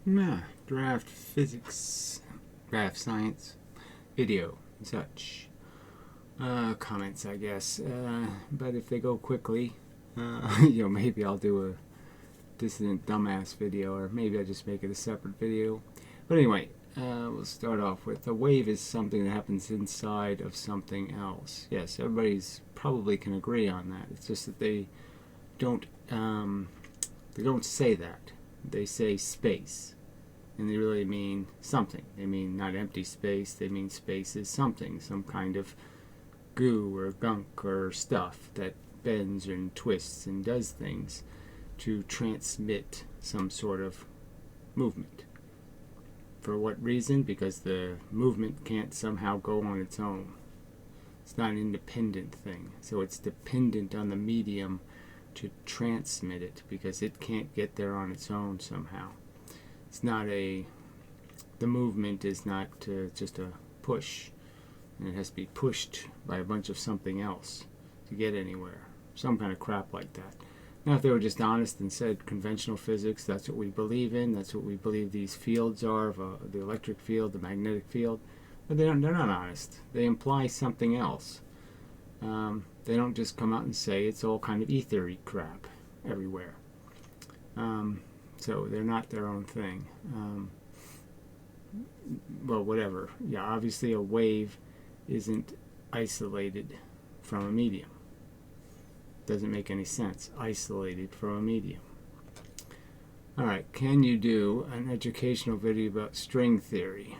Draft physics, draft science, video, and such. Comments, I guess. But if they go quickly, maybe I'll do a dissident dumbass video, or maybe I'll just make it a separate video. But anyway, we'll start off with a wave is something that happens inside of something else. Yes, everybody's probably can agree on that. It's just that they don't say that. They say space, and they really mean something. They mean not empty space. They mean space is something, some kind of goo or gunk or stuff that bends and twists and does things to transmit some sort of movement. For what reason? Because the movement can't somehow go on its own. It's not an independent thing. So it's dependent on the medium to transmit it, because it can't get there on its own somehow. It's not the movement is not just a push, and it has to be pushed by a bunch of something else to get anywhere. Some kind of crap like that. Now, if they were just honest and said conventional physics, that's what we believe in, that's what we believe these fields are, the electric field, the magnetic field, but they're not honest. They imply something else. They don't just come out and say it's all kind of ethery crap everywhere. So they're not their own thing. Well, whatever. Yeah, obviously a wave isn't isolated from a medium. Doesn't make any sense. Isolated from a medium. Alright, can you do an educational video about string theory?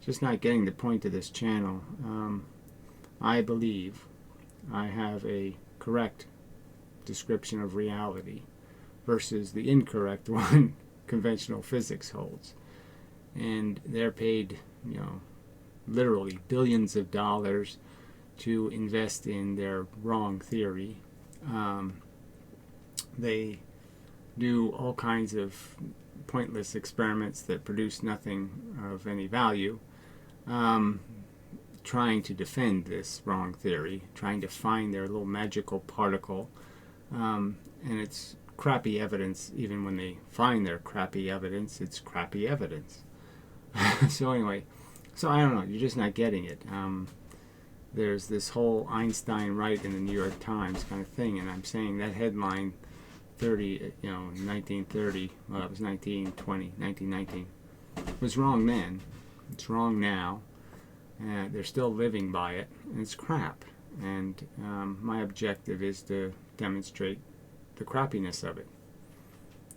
Just not getting the point of this channel. I believe I have a correct description of reality versus the incorrect one conventional physics holds. And they're paid, literally billions of dollars to invest in their wrong theory. They do all kinds of pointless experiments that produce nothing of any value, trying to defend this wrong theory, trying to find their little magical particle, and it's crappy evidence. Even when they find their crappy evidence, it's crappy evidence. So anyway, I don't know, you're just not getting it. There's this whole Einstein right in the New York Times kind of thing, and I'm saying that headline 1930, well, it was 1919, was wrong then. It's wrong now. They're still living by it, and it's crap. And my objective is to demonstrate the crappiness of it,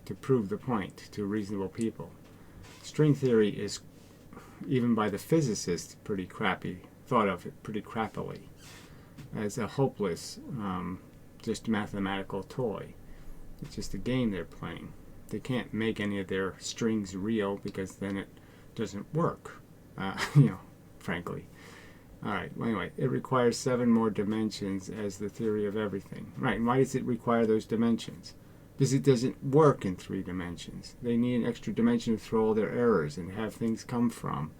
to prove the point to reasonable people. String theory is, even by the physicists, pretty crappy, thought of it pretty crappily, as a hopeless, just mathematical toy. It's just a game they're playing. They can't make any of their strings real, because then it doesn't work, frankly. Alright, well, anyway, it requires 7 more dimensions as the theory of everything. Right, and why does it require those dimensions? Because it doesn't work in 3 dimensions. They need an extra dimension to throw all their errors and have things come from.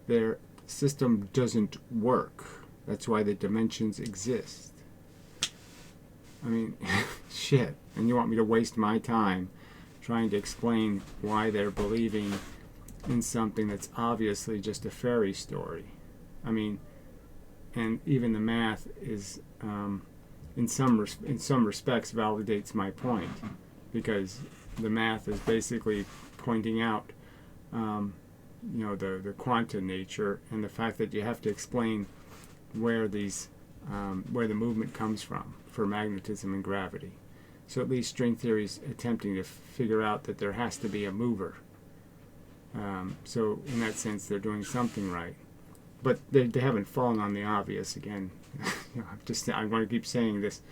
Their system doesn't work. That's why the dimensions exist. I mean, shit. And you want me to waste my time trying to explain why they're believing in something that's obviously just a fairy story? I mean, and even the math is, in some respects, validates my point, because the math is basically pointing out, the quantum nature, and the fact that you have to explain where the movement comes from for magnetism and gravity. So at least string theory is attempting to figure out that there has to be a mover. So in that sense, they're doing something right. But they haven't fallen on the obvious again. I'm going to keep saying this.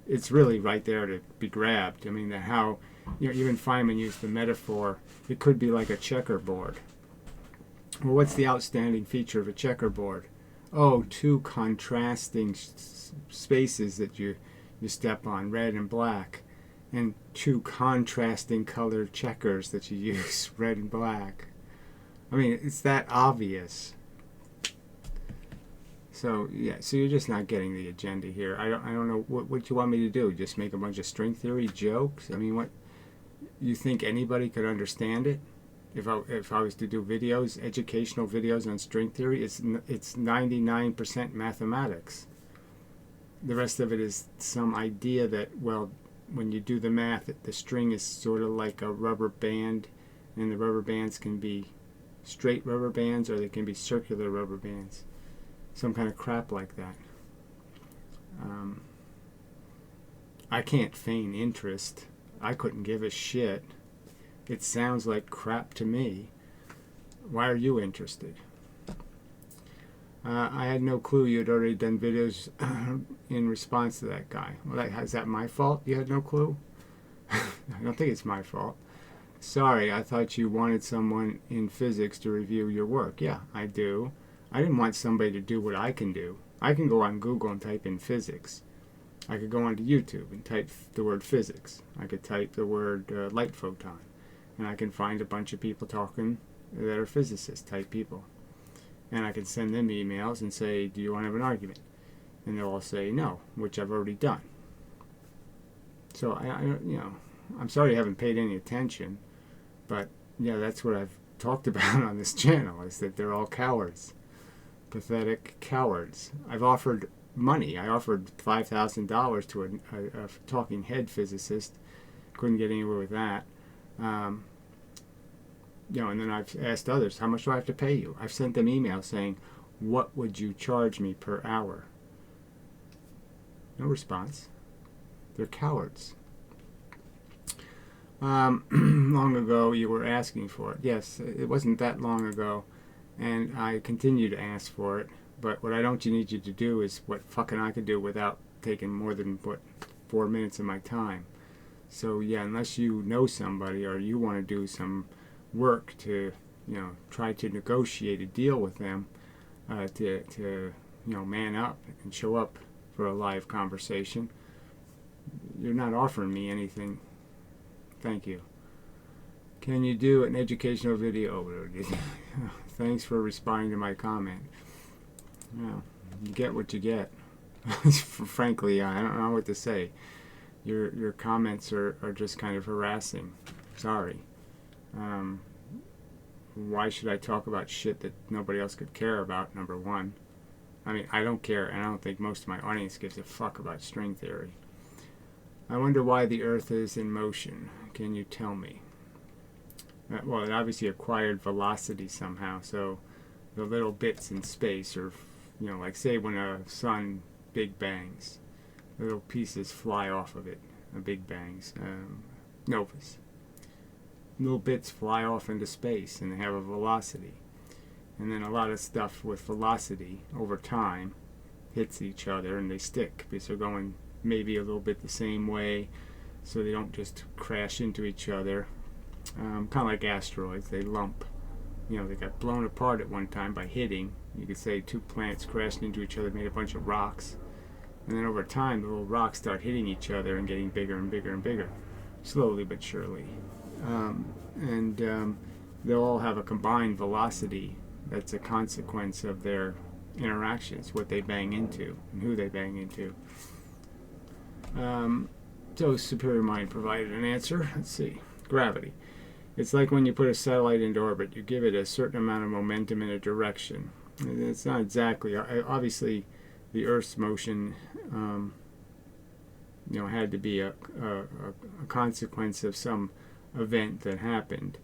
It's really right there to be grabbed. I mean, how even Feynman used the metaphor. It could be like a checkerboard. Well, what's the outstanding feature of a checkerboard? Oh, 2 contrasting spaces that you step on, red and black, and 2 contrasting colored checkers that you use, red and black. I mean, it's that obvious. So yeah, so you're just not getting the agenda here. I don't know what you want me to do. Just make a bunch of string theory jokes? I mean, what? You think anybody could understand it? If I was to do videos, educational videos on string theory, it's 99% mathematics. The rest of it is some idea that, well, when you do the math, the string is sort of like a rubber band, and the rubber bands can be straight rubber bands or they can be circular rubber bands. Some kind of crap like that. I can't feign interest. I couldn't give a shit. It sounds like crap to me. Why are you interested? I had no clue you had already done videos in response to that guy. Well, is that my fault? You had no clue? I don't think it's my fault. Sorry, I thought you wanted someone in physics to review your work. Yeah, I do. I didn't want somebody to do what I can do. I can go on Google and type in physics. I could go onto YouTube and type the word physics. I could type the word light photon. And I can find a bunch of people talking that are physicist type people. And I can send them emails and say, do you want to have an argument? And they'll all say no, which I've already done. So, I'm sorry you haven't paid any attention. But, yeah, that's what I've talked about on this channel, is that they're all cowards. Pathetic cowards. I've offered money. I offered $5,000 to a talking head physicist. Couldn't get anywhere with that. And then I've asked others, how much do I have to pay you? I've sent them emails saying, what would you charge me per hour? No response. They're cowards. Long ago, you were asking for it. Yes, it wasn't that long ago, and I continue to ask for it. But what I don't need you to do is what fucking I could do without taking more than, 4 minutes of my time. So, yeah, unless you know somebody or you want to do some work to, try to negotiate a deal with them, to man up and show up for a live conversation, you're not offering me anything. Thank you. Can you do an educational video? Thanks for responding to my comment. You get what you get. Frankly, I don't know what to say. Your comments are just kind of harassing. Sorry. Why should I talk about shit that nobody else could care about, number one? I mean, I don't care, and I don't think most of my audience gives a fuck about string theory. I wonder why the Earth is in motion. Can you tell me? Well, it obviously acquired velocity somehow, so the little bits in space are, like say when a sun big bangs, little pieces fly off of it, big bangs, novas. Little bits fly off into space and they have a velocity. And then a lot of stuff with velocity over time hits each other and they stick because they're going maybe a little bit the same way, so they don't just crash into each other. Kind of like asteroids, they lump. They got blown apart at one time by hitting. You could say two planets crashed into each other, made a bunch of rocks. And then over time, the little rocks start hitting each other and getting bigger and bigger and bigger, slowly but surely. They'll all have a combined velocity that's a consequence of their interactions, what they bang into and who they bang into. So Superior Mind provided an answer. Let's see. Gravity. It's like when you put a satellite into orbit. You give it a certain amount of momentum in a direction. It's not exactly. Obviously, the Earth's motion, had to be a consequence of some event that happened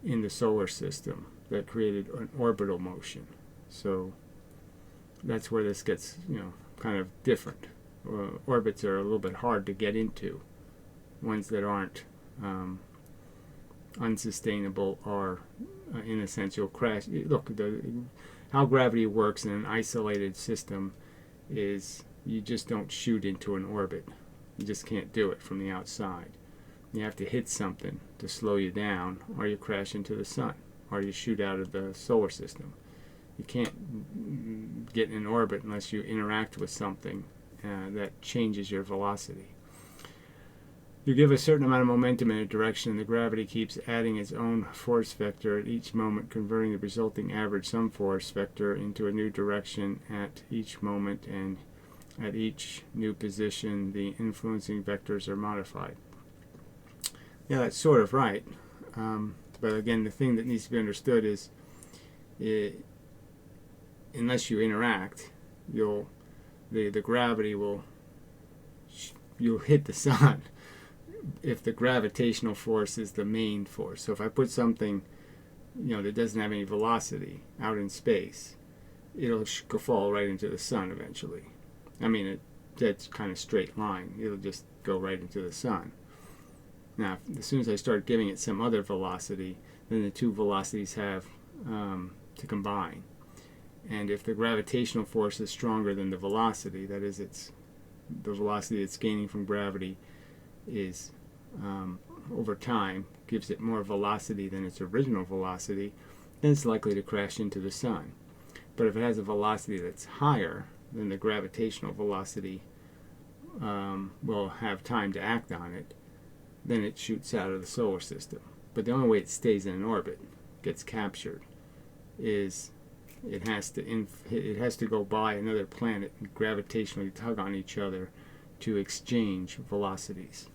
in the solar system that created an orbital motion. So that's where this gets, kind of different. Orbits are a little bit hard to get into. Ones that aren't unsustainable or, in a sense, you'll crash. Look, how gravity works in an isolated system is you just don't shoot into an orbit. You just can't do it from the outside. You have to hit something to slow you down, or you crash into the sun, or you shoot out of the solar system. You can't get in an orbit unless you interact with something that changes your velocity. You give a certain amount of momentum in a direction, and the gravity keeps adding its own force vector at each moment, converting the resulting average sum force vector into a new direction at each moment, and at each new position, the influencing vectors are modified. Yeah, that's sort of right. But again, the thing that needs to be understood is, unless you interact, the gravity you'll hit the sun if the gravitational force is the main force. So if I put something, that doesn't have any velocity out in space, it'll fall right into the sun eventually. I mean, that's kind of straight line. It'll just go right into the sun. Now, as soon as I start giving it some other velocity, then the two velocities have to combine. And if the gravitational force is stronger than the velocity, that is, the velocity it's gaining from gravity is over time gives it more velocity than its original velocity, then it's likely to crash into the sun. But if it has a velocity that's higher, then the gravitational velocity will have time to act on it. Then it shoots out of the solar system. But the only way it stays in an orbit, gets captured, is it has to go by another planet and gravitationally tug on each other to exchange velocities.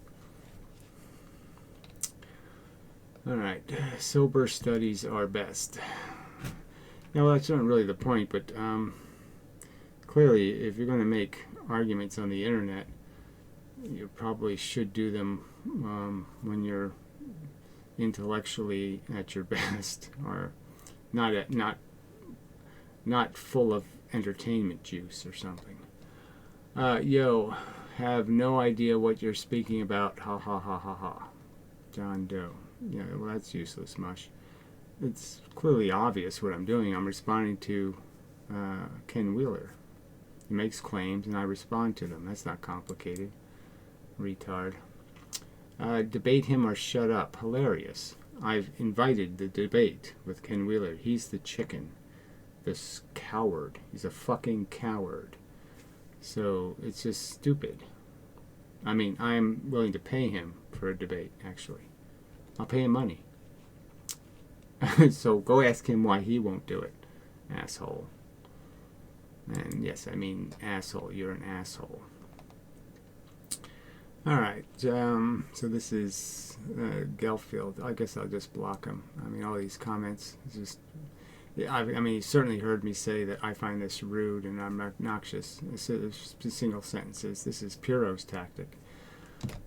Alright, sober studies are best. Now, well, that's not really the point, but clearly, if you're going to make arguments on the internet, you probably should do them when you're intellectually at your best, or not full of entertainment juice or something. Yo, have no idea what you're speaking about. Ha ha ha ha ha. John Doe. Yeah, well, that's useless mush. It's clearly obvious what I'm doing. I'm responding to Ken Wheeler. He makes claims and I respond to them. That's not complicated. Retard. Debate him or shut up. Hilarious. I've invited the debate with Ken Wheeler. He's the chicken. This coward. He's a fucking coward. So it's just stupid. I mean, I'm willing to pay him for a debate, actually. I'll pay him money. So go ask him why he won't do it, asshole. And yes, I mean asshole. You're an asshole. Alright, so this is Gelfield. I guess I'll just block him. I mean, all these comments, just... I mean, he certainly heard me say that I find this rude and I'm obnoxious. It's single sentences. This is Piro's tactic.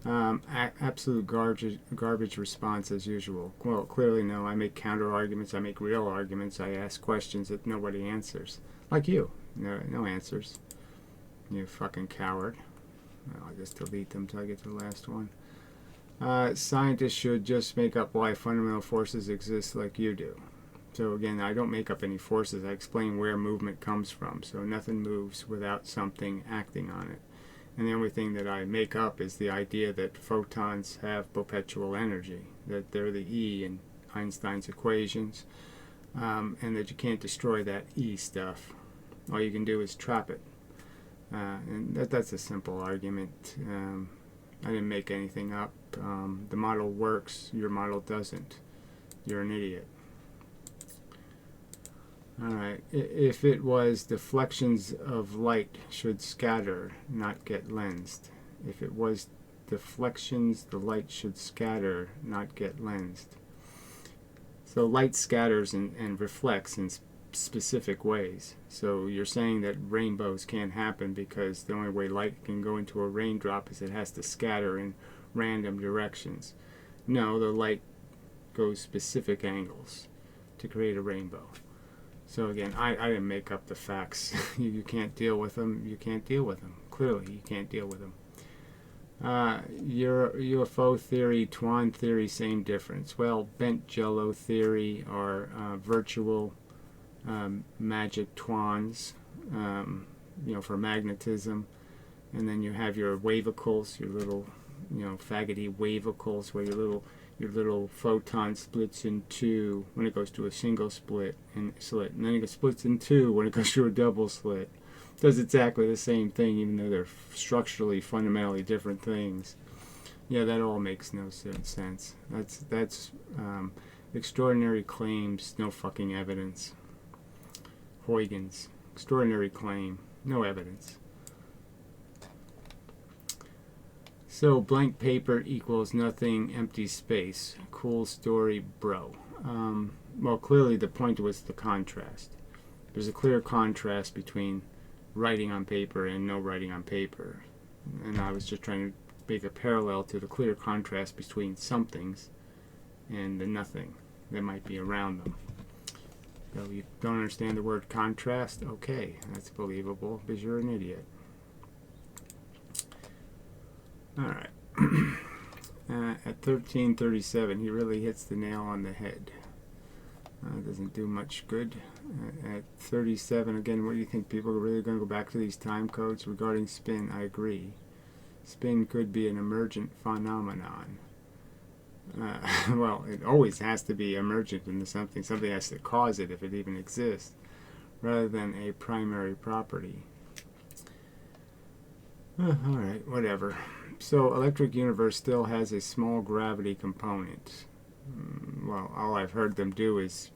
Absolute garbage response as usual. Well, clearly no. I make counter arguments. I make real arguments. I ask questions that nobody answers. Like you. No answers. You fucking coward. Well, I'll just delete them until I get to the last one. Scientists should just make up why fundamental forces exist like you do. So again, I don't make up any forces. I explain where movement comes from. So nothing moves without something acting on it. And the only thing that I make up is the idea that photons have perpetual energy, that they're the E in Einstein's equations, and that you can't destroy that E stuff. All you can do is trap it. And that's a simple argument. I didn't make anything up. The model works, your model doesn't. You're an idiot. Alright, if it was deflections of light should scatter, not get lensed. If it was deflections, the light should scatter, not get lensed. So light scatters and reflects in specific ways. So you're saying that rainbows can't happen because the only way light can go into a raindrop is it has to scatter in random directions. No, the light goes specific angles to create a rainbow. So again, I didn't make up the facts. You can't deal with them. You can't deal with them. Clearly, you can't deal with them. UFO theory, Twan theory, same difference. Well, bent jello theory are virtual magic Twans, for magnetism. And then you have your wavicles, your little, faggoty wavicles, where your little photon splits in two when it goes to a single slit, and then it splits in two when it goes to a double slit. It does exactly the same thing, even though they're structurally, fundamentally different things. Yeah, that all makes no sense. That's extraordinary claims, no fucking evidence. Huygens, extraordinary claim, no evidence. So blank paper equals nothing, empty space. Cool story, bro. Well, clearly the point was the contrast. There's a clear contrast between writing on paper and no writing on paper. And I was just trying to make a parallel to the clear contrast between somethings and the nothing that might be around them. So you don't understand the word contrast? Okay, that's believable because you're an idiot. Alright. At 1337, he really hits the nail on the head. Doesn't do much good. At 37, again, what do you think? People are really going to go back to these time codes? Regarding spin, I agree. Spin could be an emergent phenomenon. Well, it always has to be emergent into something. Something has to cause it if it even exists, rather than a primary property. Alright, whatever. So, electric universe still has a small gravity component. Well, all I've heard them do is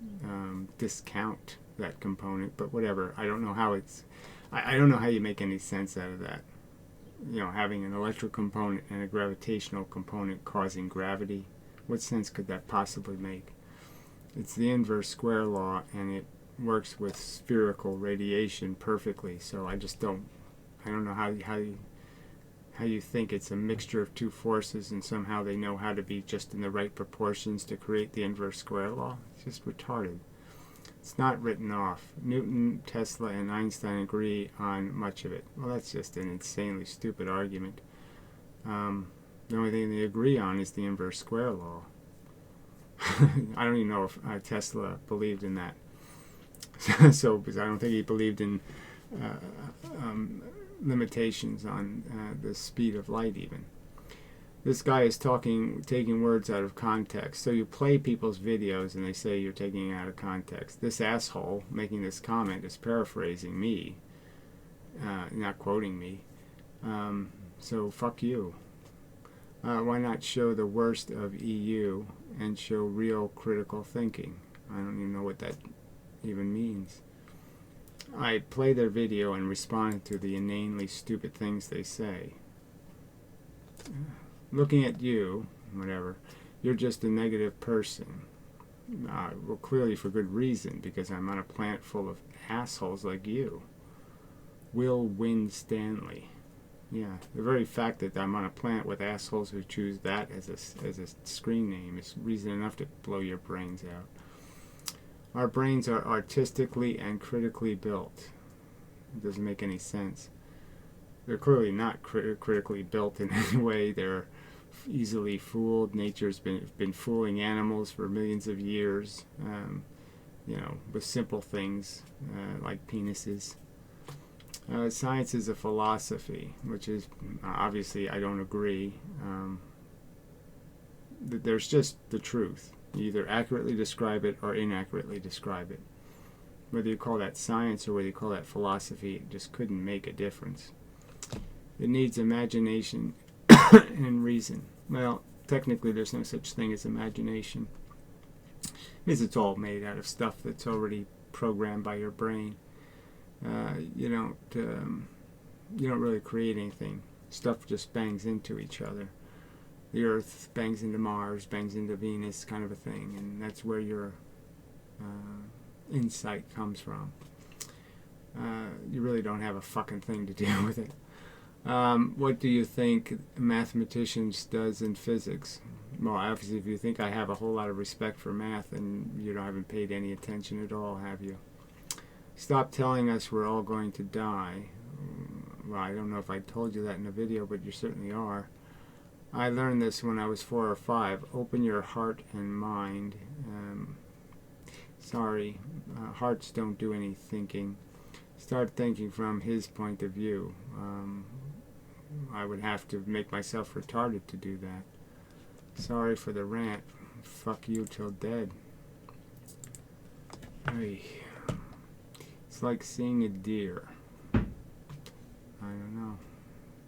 discount that component, but whatever. I don't know how it's... I don't know how you make any sense out of that. You know, having an electric component and a gravitational component causing gravity. What sense could that possibly make? It's the inverse square law, and it works with spherical radiation perfectly, so I just don't... I don't know how you think it's a mixture of two forces and somehow they know how to be just in the right proportions to create the inverse square law. It's just retarded. It's not written off. Newton, Tesla, and Einstein agree on much of it. Well, that's just an insanely stupid argument. The only thing they agree on is the inverse square law. I don't even know if Tesla believed in that. So, because I don't think he believed in limitations on the speed of light even. This guy is taking words out of context. So you play people's videos and they say you're taking it out of context. This asshole making this comment is paraphrasing me, not quoting me. So fuck you. Why not show the worst of EU and show real critical thinking? I don't even know what that even means. I play their video and respond to the inanely stupid things they say. Looking at you, whatever, you're just a negative person. Well, clearly for good reason, because I'm on a planet full of assholes like you. Will Winstanley. Yeah, the very fact that I'm on a planet with assholes who choose that as a screen name is reason enough to blow your brains out. Our brains are artistically and critically built. It doesn't make any sense. They're clearly not critically built in any way. They're easily fooled. Nature's been fooling animals for millions of years, you know, with simple things like penises. Science is a philosophy, which is, obviously, I don't agree. There's just the truth. You either accurately describe it or inaccurately describe it. Whether you call that science or whether you call that philosophy, it just couldn't make a difference. It needs imagination and reason. Well, technically there's no such thing as imagination, because it's all made out of stuff that's already programmed by your brain. You don't really create anything. Stuff just bangs into each other. The Earth bangs into Mars, bangs into Venus, kind of a thing, and that's where your insight comes from. You really don't have a fucking thing to do with it. What do you think mathematicians does in physics? Well, obviously, if you think I have a whole lot of respect for math, then you haven't paid any attention at all, have you? Stop telling us we're all going to die. Well, I don't know if I told you that in the video, but you certainly are. I learned this when I was 4 or 5. Open your heart and mind. Sorry, hearts don't do any thinking. Start thinking from his point of view. I would have to make myself retarded to do that. Sorry for the rant. Fuck you till dead. Hey. It's like seeing a deer. I don't know.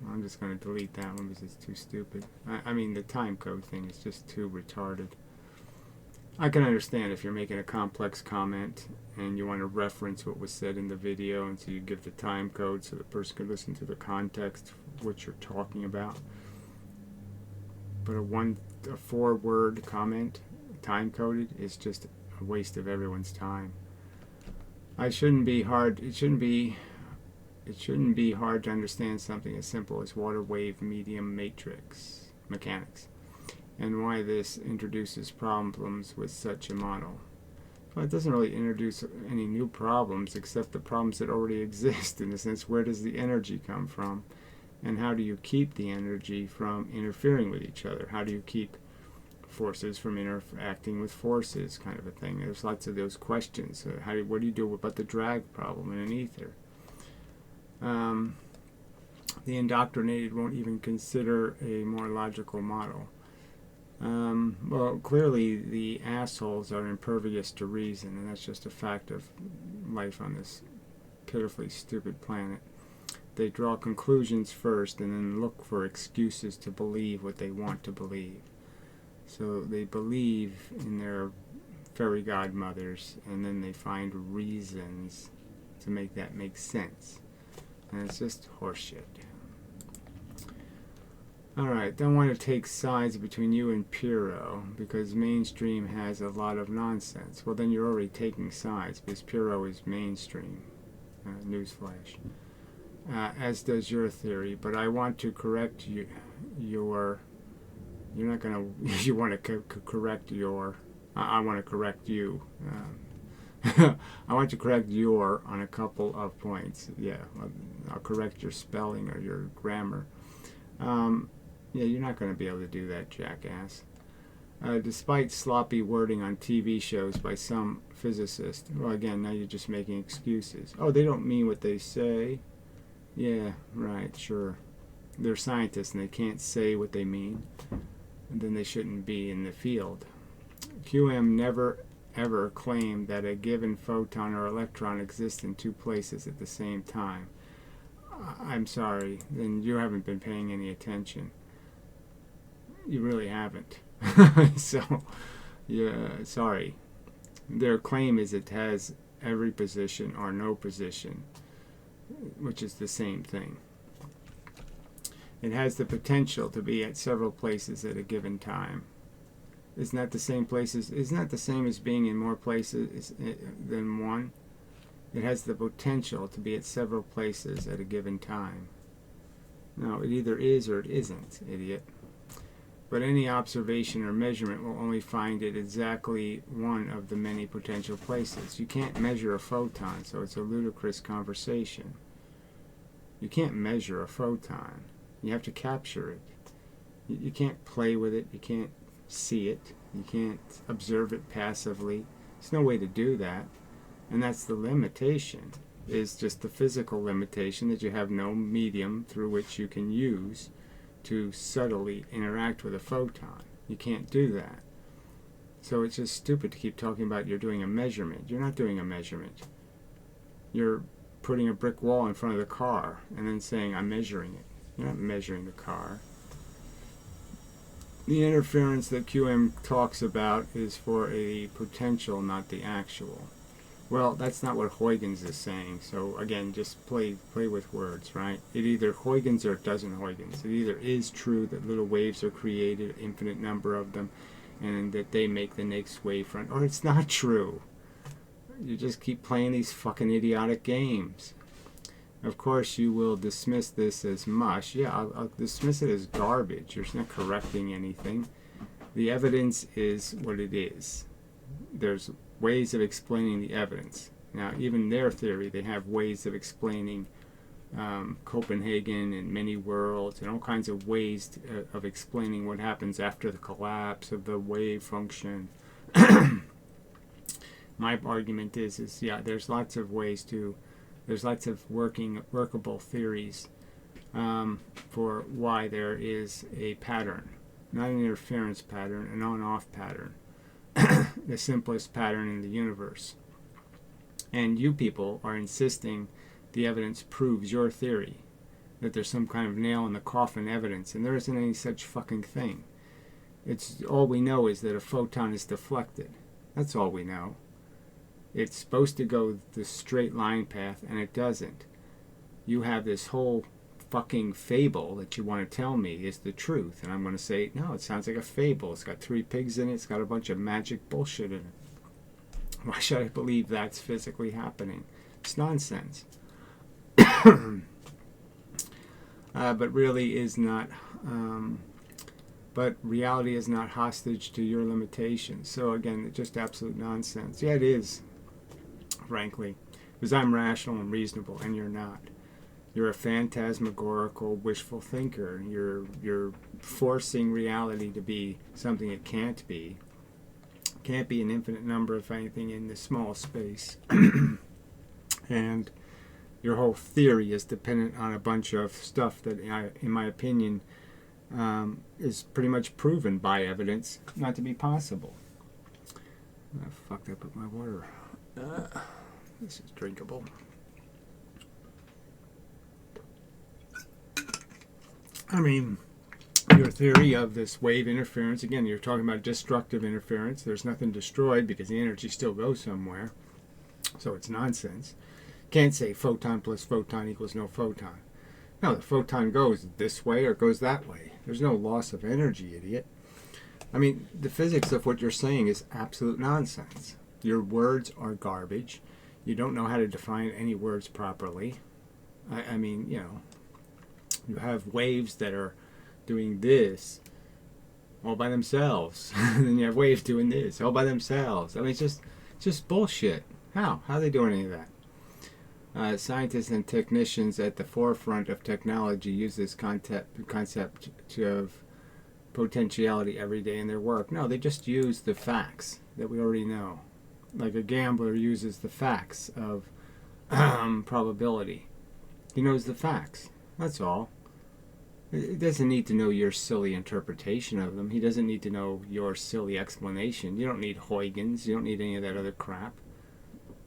I'm just going to delete that one because it's too stupid. I mean, the time code thing is just too retarded. I can understand if you're making a complex comment and you want to reference what was said in the video, and so you give the time code so the person can listen to the context of what you're talking about. but a 4-word comment, time-coded, is just a waste of everyone's time. It shouldn't be hard to understand something as simple as water wave medium matrix mechanics, and why this introduces problems with such a model. Well, it doesn't really introduce any new problems except the problems that already exist, in the sense, where does the energy come from? And how do you keep the energy from interfering with each other? How do you keep forces from interacting with forces, kind of a thing? There's lots of those questions. What do you do about the drag problem in an ether? The indoctrinated won't even consider a more logical model. Well, clearly the assholes are impervious to reason, and that's just a fact of life on this pitifully stupid planet. They draw conclusions first and then look for excuses to believe what they want to believe. So they believe in their fairy godmothers, and then they find reasons to make that make sense. And it's just horseshit. Alright, don't want to take sides between you and Piro, because mainstream has a lot of nonsense. Well, then you're already taking sides, because Piro is mainstream. Newsflash. As does your theory, but I want to correct you're not going to, you want to correct your, I want to correct you. I want to correct your on a couple of points. Yeah, I'll correct your spelling or your grammar. Yeah, you're not going to be able to do that, jackass. Despite sloppy wording on TV shows by some physicists, well, again, now you're just making excuses. Oh, they don't mean what they say. Yeah, right, sure. They're scientists and they can't say what they mean. And then they shouldn't be in the field. QM never ever claimed that a given photon or electron exists in two places at the same time. I'm sorry, then you haven't been paying any attention. You really haven't. So, yeah, sorry. Their claim is it has every position or no position, which is the same thing. It has the potential to be at several places at a given time. Isn't that the same places? Isn't that the same as being in more places than one? It has the potential to be at several places at a given time. No, it either is or it isn't, idiot. But any observation or measurement will only find it exactly one of the many potential places. You can't measure a photon, so it's a ludicrous conversation. You can't measure a photon. You have to capture it. You can't play with it. You can't see it. You can't observe it passively. There's no way to do that. And that's the limitation, is just the physical limitation that you have no medium through which you can use to subtly interact with a photon. You can't do that. So it's just stupid to keep talking about you're doing a measurement. You're not doing a measurement. You're putting a brick wall in front of the car and then saying, I'm measuring it. You're not measuring the car. The interference that QM talks about is for a potential, not the actual. Well, that's not what Huygens is saying. So again, just play with words, right? It either Huygens or it doesn't Huygens. It either is true that little waves are created, infinite number of them, and that they make the next wave front, or it's not true. You just keep playing these fucking idiotic games. Of course, you will dismiss this as mush. Yeah, I'll dismiss it as garbage. You're not correcting anything. The evidence is what it is. There's ways of explaining the evidence. Now, even their theory, they have ways of explaining Copenhagen and many worlds and all kinds of ways of explaining what happens after the collapse of the wave function. My argument is yeah, there's lots of ways to, there's lots of workable theories for why there is a pattern, not an interference pattern, an on-off pattern. The simplest pattern in the universe. And you people are insisting the evidence proves your theory, that there's some kind of nail in the coffin evidence, and there isn't any such fucking thing. It's all we know is that a photon is deflected. That's all we know. It's supposed to go the straight line path, and it doesn't. You have this whole fucking fable that you want to tell me is the truth. And I'm going to say, no, it sounds like a fable. It's got 3 pigs in it. It's got a bunch of magic bullshit in it. Why should I believe that's physically happening? It's nonsense. But really is not... but reality is not hostage to your limitations. So again, just absolute nonsense. Yeah, it is, frankly. Because I'm rational and reasonable, and you're not. You're a phantasmagorical, wishful thinker. You're forcing reality to be something it can't be. Can't be an infinite number of anything in this small space. And your whole theory is dependent on a bunch of stuff that, in my opinion, is pretty much proven by evidence not to be possible. I fucked up with my water. This is drinkable. I mean, your theory of this wave interference, again, you're talking about destructive interference. There's nothing destroyed because the energy still goes somewhere. So it's nonsense. Can't say photon plus photon equals no photon. No, the photon goes this way or goes that way. There's no loss of energy, idiot. I mean, the physics of what you're saying is absolute nonsense. Your words are garbage. You don't know how to define any words properly. I mean, you know, you have waves that are doing this all by themselves. And then you have waves doing this all by themselves. I mean, it's just bullshit. How? How are they doing any of that? Scientists and technicians at the forefront of technology use this concept of potentiality every day in their work. No, they just use the facts that we already know. Like a gambler uses the facts of probability. He knows the facts. That's all. He doesn't need to know your silly interpretation of them. He doesn't need to know your silly explanation. You don't need Huygens. You don't need any of that other crap.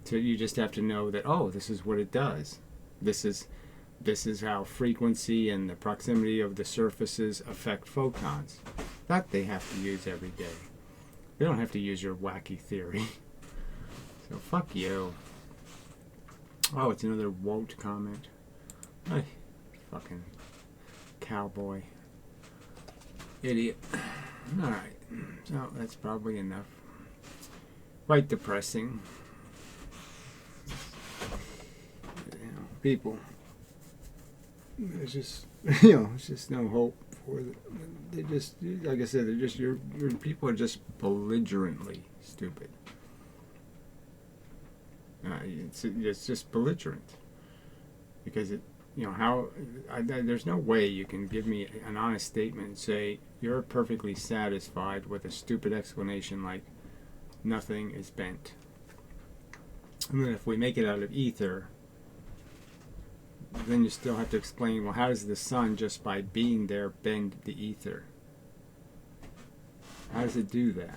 So you just have to know that, oh, this is what it does. This is how frequency and the proximity of the surfaces affect photons. That they have to use every day. They don't have to use your wacky theory. So fuck you. Oh, it's another woke comment. Ay, fucking cowboy. Idiot. Alright. So that's probably enough. Quite depressing. People, there's just, it's just no hope for them. They just, like I said, they're just, your people are just belligerently stupid. It's just belligerent. Because there's no way you can give me an honest statement and say, you're perfectly satisfied with a stupid explanation like, nothing is bent. I mean, if we make it out of ether, then you still have to explain, well, how does the sun, just by being there, bend the ether? How does it do that?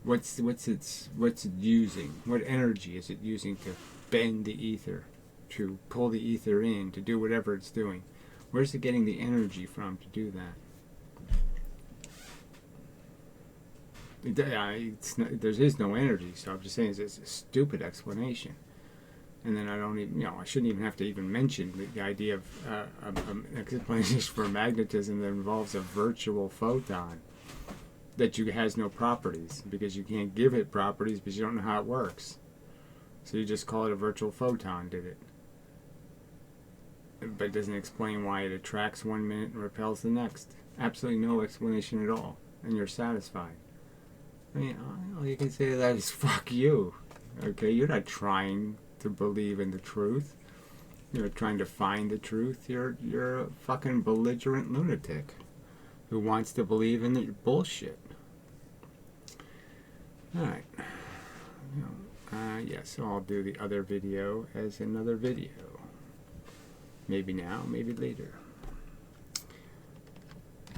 What's it using? What energy is it using to bend the ether, to pull the ether in, to do whatever it's doing? Where's it getting the energy from to do that? There is no energy, so I'm just saying it's a stupid explanation. And then I don't even, I shouldn't even have to even mention the idea of an explanation for magnetism that involves a virtual photon that has no properties, because you can't give it properties because you don't know how it works. So you just call it a virtual photon, did it? But it doesn't explain why it attracts 1 minute and repels the next. Absolutely no explanation at all. And you're satisfied. I mean, all you can say to that is fuck you. Okay, you're not trying to believe in the truth. You're trying to find the truth. You're a fucking belligerent lunatic who wants to believe in the bullshit. Alright. Yeah, so I'll do the other video as another video. Maybe now, maybe later.